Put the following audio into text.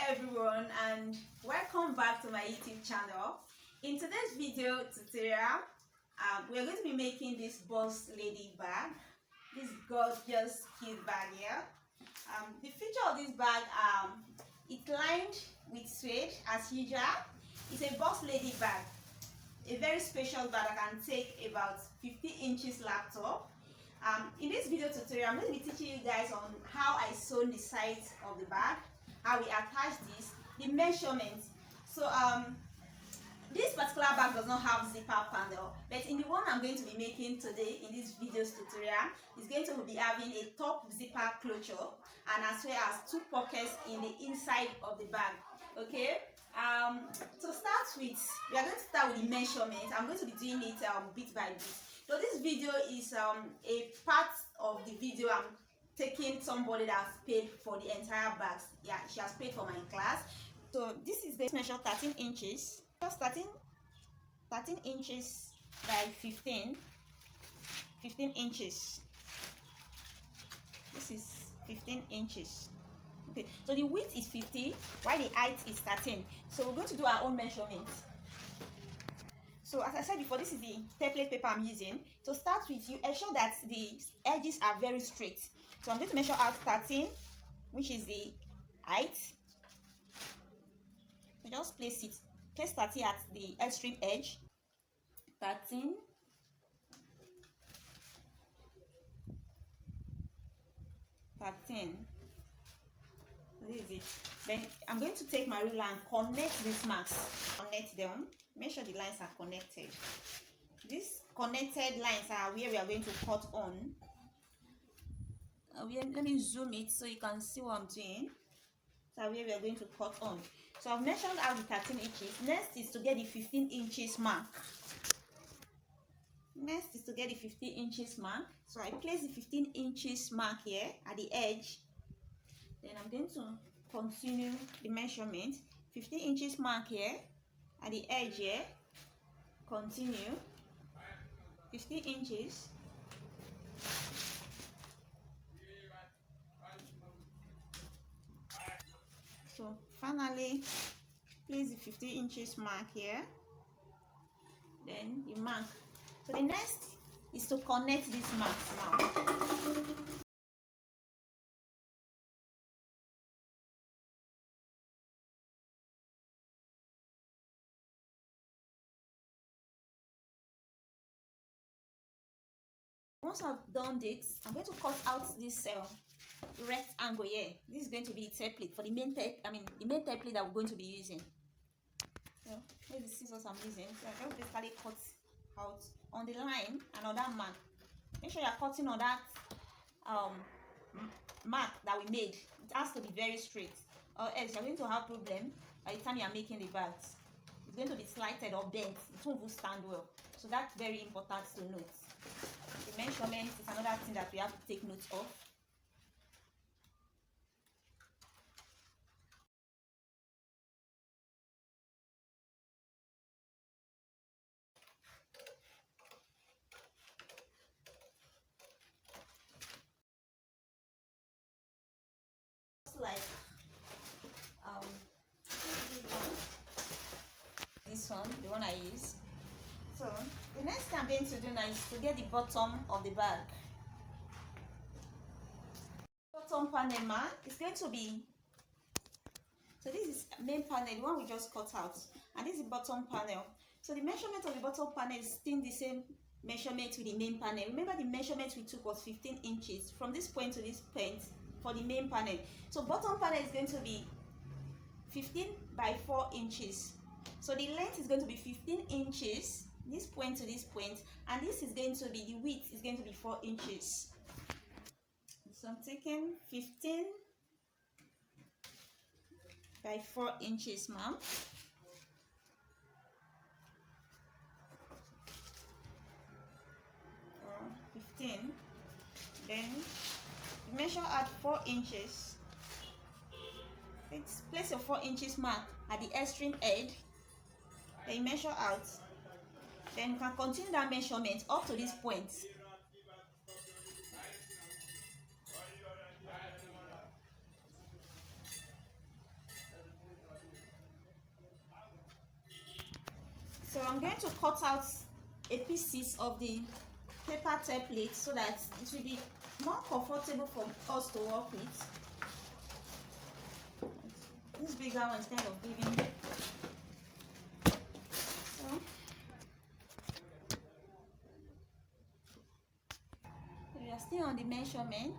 everyone, and welcome back to my YouTube channel. In today's video tutorial, we are going to be making this boss lady bag, this gorgeous cute bag here. The feature of this bag, it's lined with suede as usual. It's a boss lady bag, a very special bag that can take about 50 inches laptop. In this video tutorial, I'm going to be teaching you guys on how I sew the sides of the bag, how we attach this, the measurements. So this particular bag does not have zipper panel, but in the one I'm going to be making today in this video's tutorial, is going to be having a top zipper closure and as well as two pockets in the inside of the bag. Okay. To start with, we are going to start with the measurements. I'm going to be doing it bit by bit. So this video is a part of the video I'm taking somebody that's paid for the entire bag. Yeah, she has paid for my class. So this is the measure 13 inches. Just 13 inches by 15 inches. This is 15 inches. Okay, so the width is 50 while the height is 13. So we're going to do our own measurements. So as I said before, this is the template paper I'm using. To start with, you ensure that the edges are very straight. So I'm going to measure out 13, which is the height. So just place 13 at the extreme edge. 13. This is it. Then I'm going to take my ruler and connect these marks. Connect them. Make sure the lines are connected. These connected lines are where we are going to cut on. Let me zoom it so you can see what I'm doing. So where we are going to cut on. So I've measured out the 13 inches. Next is to get the 15 inches mark. So I place the 15 inches mark here at the edge. Then I'm going to continue the measurement. 15 inches mark here at the edge here. Continue. 15 inches. So finally, place the 15 inches mark here. Then the mark. So the next is to connect these marks now. Once I've done this, I'm going to cut out this rectangle here. This is going to be a template for the main template that we're going to be using. So here's the scissors I'm using. So I just basically cut out on the line and on that mark. Make sure you're cutting on that mark that we made. It has to be very straight, or else you're going to have problem by the time you're making the bags. It's going to be slighted or bent. It won't stand well. So that's very important to note. The measurement is another thing that we have to take note of. Like this one, the one I use. So the next thing I'm going to do now is to get the bottom of the bag. Bottom panel mark is going to be, so this is main panel, the one we just cut out, and this is the bottom panel. So the measurement of the bottom panel is still the same measurement with the main panel. Remember the measurement we took was 15 inches from this point to this point for the main panel. So bottom panel is going to be 15 by 4 inches. So the length is going to be 15 inches, this point to this point, and this is going to be, the width is going to be 4 inches. So I'm taking 15 by 4 inches, ma'am. 15. Then measure at 4 inches. Place your 4 inches mark at the extreme edge. Then you measure out. Then you can continue that measurement up to this point. I'm going to cut out a pieces of the paper template so that it will be more comfortable for us to work with. This bigger one is kind of giving. So we are still on the measurement.